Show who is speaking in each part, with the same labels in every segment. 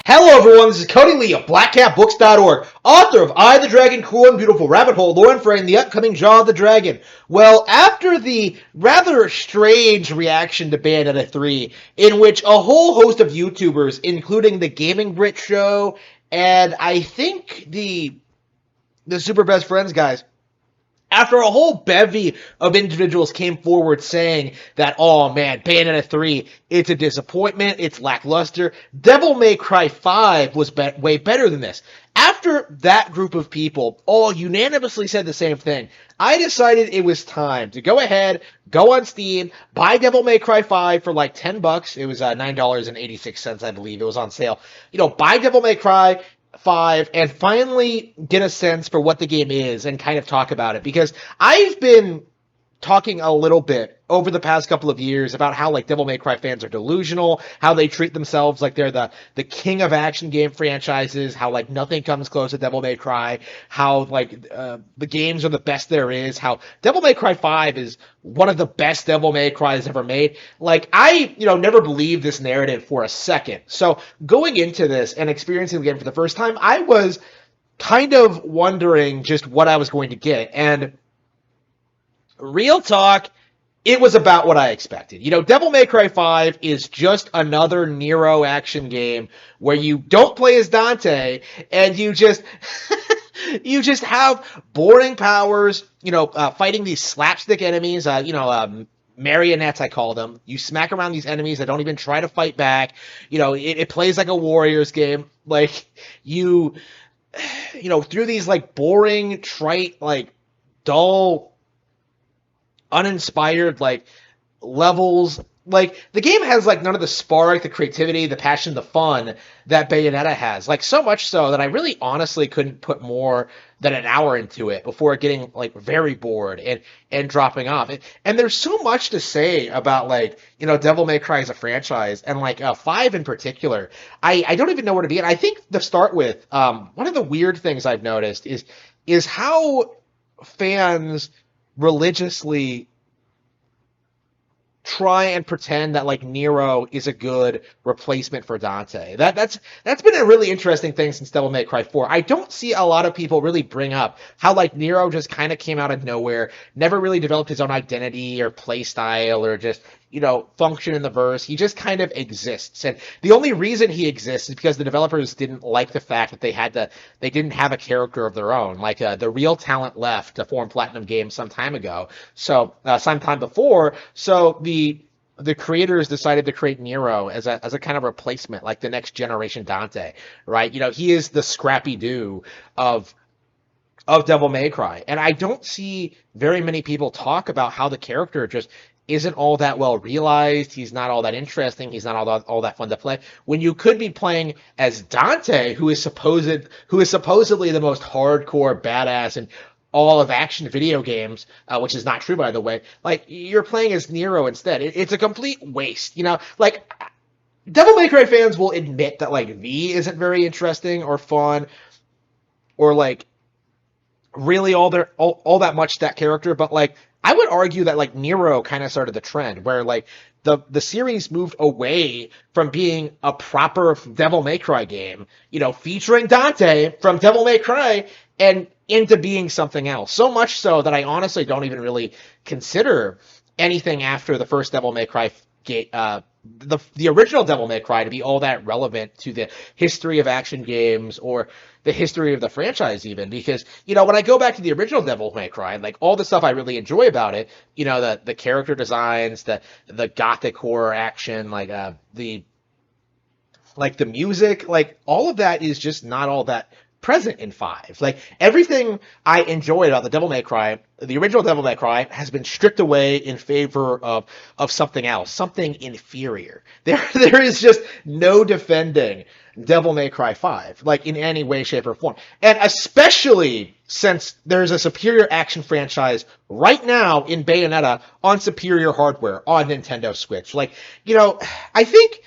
Speaker 1: Hello everyone, this is Cody Lee of BlackCatBooks.org, author of I, the Dragon, Cool and Beautiful Rabbit Hole, lore and frame the upcoming Jaw of the Dragon. Well, after the rather strange reaction to Bayonetta 3, in which a whole host of YouTubers, including the Gaming Brit Show, and I think the Super Best Friends guys, after a whole bevy of individuals came forward saying that, oh man, Bayonetta 3, it's a disappointment, it's lackluster, Devil May Cry 5 was way better than this. After that group of people all unanimously said the same thing, I decided it was time to go ahead, go on Steam, buy Devil May Cry 5 for like $10. It was $9.86, I believe. It was on sale. Buy Devil May Cry 5 and finally get a sense for what the game is and kind of talk about it, because I've been talking a little bit over the past couple of years about how like Devil May Cry fans are delusional, how they treat themselves like they're the king of action game franchises, how like nothing comes close to Devil May Cry, how like the games are the best there is, how Devil May Cry 5 is one of the best Devil May Cries ever made. Like I, never believed this narrative for a second. So going into this and experiencing the game for the first time, I was kind of wondering just what I was going to get. And real talk, it was about what I expected. Devil May Cry 5 is just another Nero action game where you don't play as Dante and you just you just have boring powers, fighting these slapstick enemies, marionettes, I call them. You smack around these enemies that don't even try to fight back. It plays like a Warriors game. Like through these like boring, trite, like dull, uninspired like levels. Like the game has like none of the spark, the creativity, the passion, the fun that Bayonetta has. Like so much so that I really honestly couldn't put more than an hour into it before getting like very bored and dropping off. And there's so much to say about like Devil May Cry as a franchise, and like 5 in particular. I don't even know where to begin. I think to start with, one of the weird things I've noticed is how fans religiously try and pretend that like Nero is a good replacement for Dante. That's been a really interesting thing since Devil May Cry 4. I don't see a lot of people really bring up how like Nero just kind of came out of nowhere, never really developed his own identity or play style or just function in the verse. He just kind of exists, and the only reason he exists is because the developers didn't like the fact that they didn't have a character of their own. Like the real talent left to form Platinum Games some time ago, so sometime before. So the creators decided to create Nero as a kind of replacement, like the next generation Dante, right? He is the Scrappy Doo of Devil May Cry, and I don't see very many people talk about how the character just isn't all that well realized. He's not all that interesting. He's not all that fun to play. When you could be playing as Dante, who is supposedly the most hardcore badass in all of action video games, which is not true, by the way. Like you're playing as Nero instead. It's a complete waste. Like Devil May Cry fans will admit that like V isn't very interesting or fun or like really all that much that character, but like I would argue that like Nero kind of started the trend where like the series moved away from being a proper Devil May Cry game, featuring Dante from Devil May Cry, and into being something else. So much so that I honestly don't even really consider anything after the first Devil May Cry the original Devil May Cry to be all that relevant to the history of action games or the history of the franchise even, because when I go back to the original Devil May Cry, like all the stuff I really enjoy about it, the character designs, the gothic horror action, like the music, like all of that is just not all that present in 5. Like everything I enjoyed about the original Devil May Cry, has been stripped away in favor of something else, something inferior. There is just no defending Devil May Cry 5, like in any way, shape, or form. And especially since there's a superior action franchise right now in Bayonetta on superior hardware on Nintendo Switch. Like, I think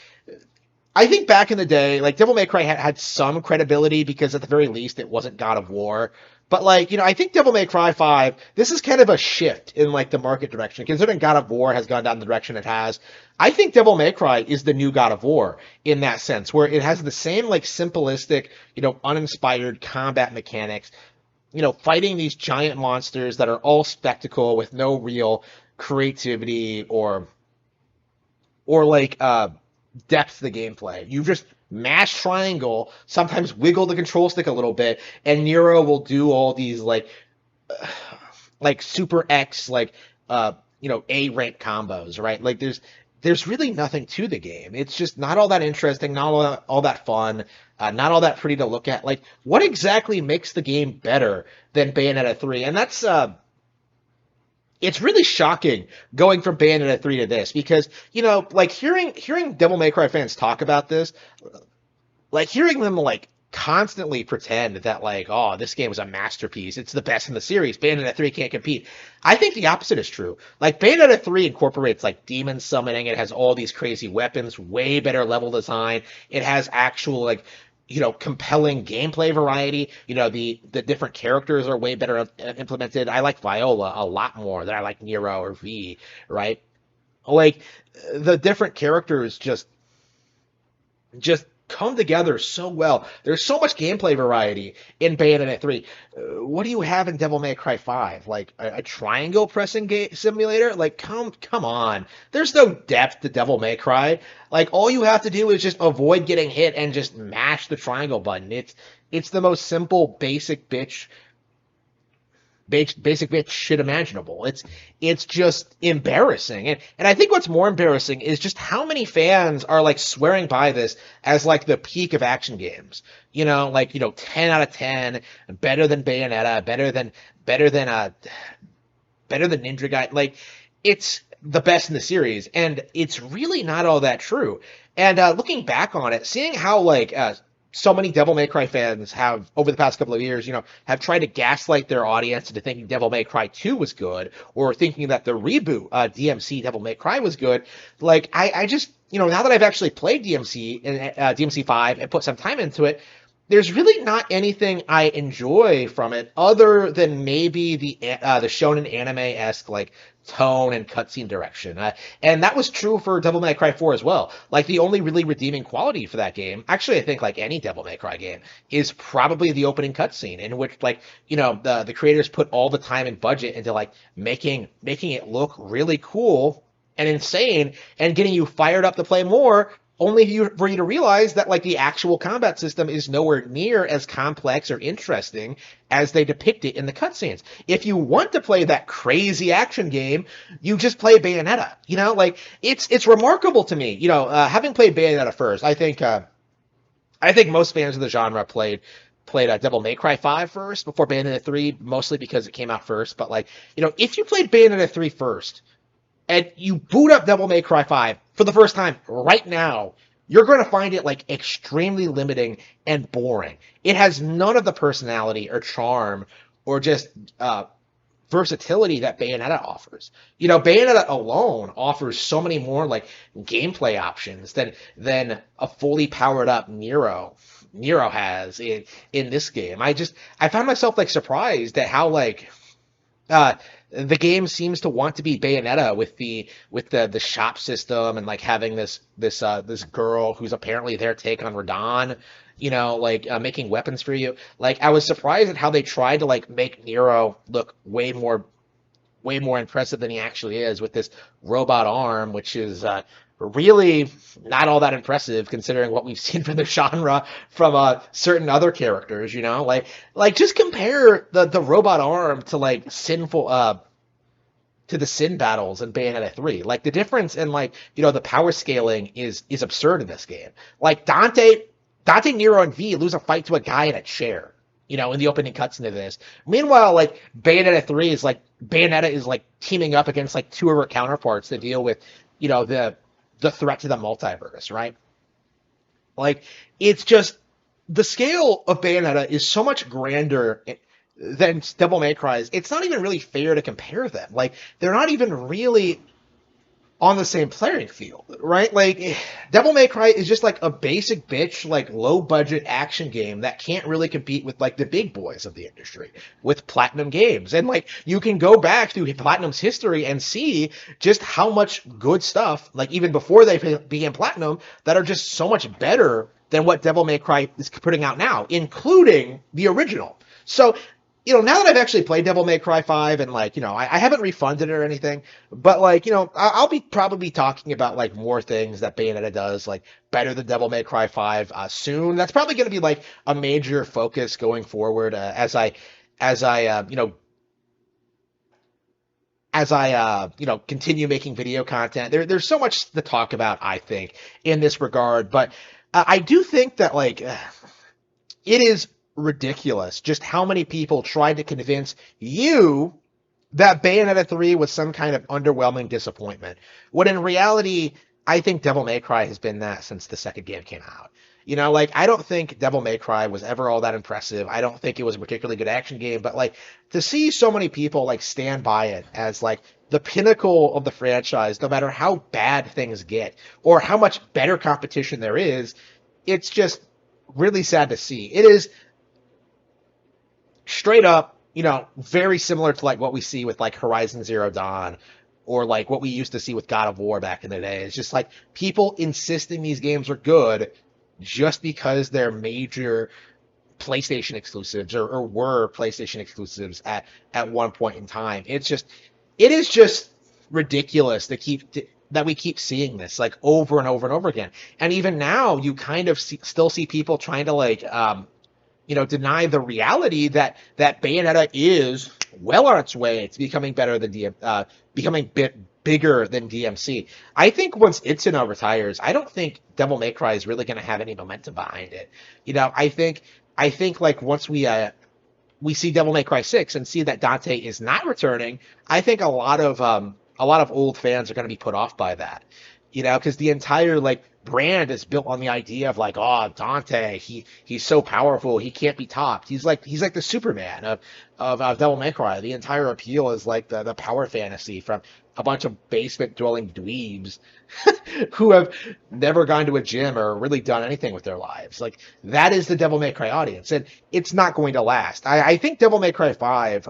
Speaker 1: I think back in the day, like Devil May Cry had some credibility because at the very least it wasn't God of War. But like, I think Devil May Cry 5, this is kind of a shift in like the market direction. Considering God of War has gone down the direction it has, I think Devil May Cry is the new God of War in that sense, where it has the same like simplistic, uninspired combat mechanics, fighting these giant monsters that are all spectacle with no real creativity or like depth to the gameplay. You just mash triangle, sometimes wiggle the control stick a little bit, and Nero will do all these like super X A rank combos, right? Like there's really nothing to the game. It's just not all that interesting, not all that fun, not all that pretty to look at. Like what exactly makes the game better than Bayonetta 3? And that's it's really shocking going from Bayonetta 3 to this because, like hearing Devil May Cry fans talk about this, like hearing them like constantly pretend that like, oh, this game was a masterpiece. It's the best in the series. Bayonetta 3 can't compete. I think the opposite is true. Like Bayonetta 3 incorporates like demon summoning. It has all these crazy weapons, way better level design. It has actual like compelling gameplay variety. The different characters are way better implemented. I like Viola a lot more than I like Nero or V, right? Like the different characters just come together so well. There's so much gameplay variety in Bayonetta 3. What do you have in Devil May Cry 5? Like a triangle pressing simulator? Like come on. There's no depth to Devil May Cry. Like all you have to do is just avoid getting hit and just mash the triangle button. It's the most simple basic bitch shit imaginable. It's just embarrassing. And I think what's more embarrassing is just how many fans are like swearing by this as like the peak of action games. 10 out of 10, better than Bayonetta, better than Ninja Gaiden. Like it's the best in the series, and it's really not all that true. And looking back on it, seeing how like so many Devil May Cry fans have, over the past couple of years, have tried to gaslight their audience into thinking Devil May Cry 2 was good, or thinking that the reboot DMC Devil May Cry was good. Like, I just, now that I've actually played DMC and DMC 5 and put some time into it, there's really not anything I enjoy from it other than maybe the shonen anime-esque like tone and cutscene direction. And that was true for Devil May Cry 4 as well. Like the only really redeeming quality for that game, actually I think like any Devil May Cry game, is probably the opening cutscene in which like, the creators put all the time and budget into like making it look really cool and insane and getting you fired up to play more, only for you to realize that like the actual combat system is nowhere near as complex or interesting as they depict it in the cutscenes. If you want to play that crazy action game, you just play Bayonetta. Like it's remarkable to me. Having played Bayonetta first, I think most fans of the genre played Devil May Cry 5 first before Bayonetta 3, mostly because it came out first. But like, if you played Bayonetta 3 first, and you boot up Devil May Cry 5 for the first time right now, you're going to find it like extremely limiting and boring. It has none of the personality or charm or just versatility that Bayonetta offers. Bayonetta alone offers so many more like gameplay options than a fully powered up Nero has in this game. I found myself like surprised at how like the game seems to want to be Bayonetta with the shop system and like having this girl who's apparently their take on Radon, making weapons for you. Like I was surprised at how they tried to like make Nero look way more impressive than he actually is with this robot arm, which is really not all that impressive considering what we've seen from the genre from certain other characters. Like just compare the robot arm to like to the Sin battles in Bayonetta 3. Like the difference in like the power scaling is absurd in this game. Like Dante, Nero, and V lose a fight to a guy in a chair. In the opening cutscene of this. Meanwhile, like Bayonetta is like teaming up against like two of her counterparts to deal with the threat to the multiverse, right? Like it's just the scale of Bayonetta is so much grander than Devil May Cry's. It's not even really fair to compare them. Like they're not even really on the same playing field, right? Like, Devil May Cry is just like a basic bitch, like low budget action game that can't really compete with like the big boys of the industry, with Platinum Games. And like, you can go back through Platinum's history and see just how much good stuff, like even before they began Platinum, that are just so much better than what Devil May Cry is putting out now, including the original. So now that I've actually played Devil May Cry 5 and like, I haven't refunded it or anything, but like, I'll be probably talking about like more things that Bayonetta does like better than Devil May Cry 5 soon. That's probably going to be like a major focus going forward as I continue making video content. There's so much to talk about, I think, in this regard, but I do think that like it is ridiculous just how many people tried to convince you that Bayonetta 3 was some kind of underwhelming disappointment. When in reality, I think Devil May Cry has been that since the second game came out. Like, I don't think Devil May Cry was ever all that impressive. I don't think it was a particularly good action game, but like to see so many people like stand by it as like the pinnacle of the franchise, no matter how bad things get or how much better competition there is, it's just really sad to see. It is straight up, very similar to like what we see with like Horizon Zero Dawn or like what we used to see with God of War back in the day. It's just like people insisting these games are good just because they're major PlayStation exclusives or were PlayStation exclusives at one point in time. It is just ridiculous that we keep seeing this like over and over and over again. And even now, you kind of still see people trying to like deny the reality that Bayonetta is well on its way to becoming better than becoming bigger than DMC. I think once Itsuno retires, I don't think Devil May Cry is really going to have any momentum behind it. I think like once we see Devil May Cry 6 and see that Dante is not returning, I think a lot of old fans are going to be put off by that. Because the entire like brand is built on the idea of like, oh, Dante, he's so powerful, he can't be topped. He's like the Superman of Devil May Cry. The entire appeal is like the power fantasy from a bunch of basement dwelling dweebs who have never gone to a gym or really done anything with their lives. Like that is the Devil May Cry audience, and it's not going to last. I think Devil May Cry 5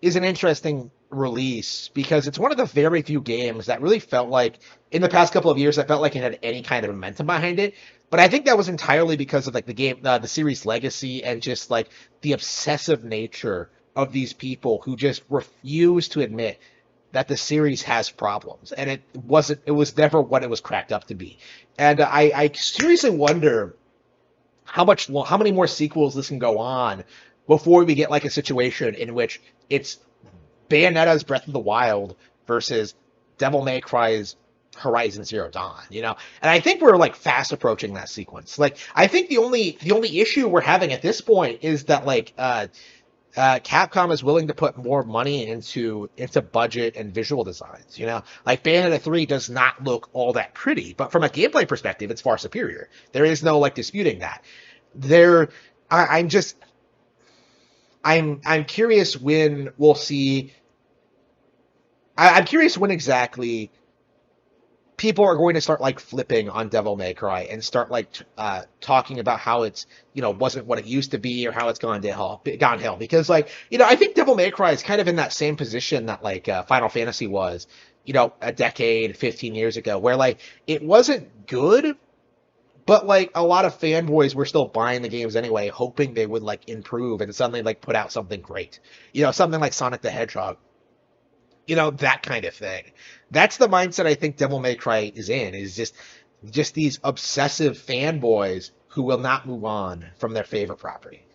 Speaker 1: is an interesting release because it's one of the very few games that really felt like in the past couple of years that felt like it had any kind of momentum behind it. But I think that was entirely because of like the series legacy and just like the obsessive nature of these people who just refuse to admit that the series has problems, and it was never what it was cracked up to be. And I seriously wonder how many more sequels this can go on before we get like a situation in which it's Bayonetta's Breath of the Wild versus Devil May Cry's Horizon Zero Dawn, And I think we're like fast approaching that sequence. Like I think the only issue we're having at this point is that like Capcom is willing to put more money into budget and visual designs. Like Bayonetta 3 does not look all that pretty, but from a gameplay perspective, it's far superior. There is no like disputing that. I'm just I'm curious when we'll see. I'm curious when exactly people are going to start like flipping on Devil May Cry and start like talking about how it's wasn't what it used to be or how it's gone downhill. Because like I think Devil May Cry is kind of in that same position that like Final Fantasy was a decade, 15 years ago, where like it wasn't good, but like a lot of fanboys were still buying the games anyway, hoping they would like improve and suddenly like put out something great. Something like Sonic the Hedgehog. That kind of thing. That's the mindset I think Devil May Cry is in, is just these obsessive fanboys who will not move on from their favorite property.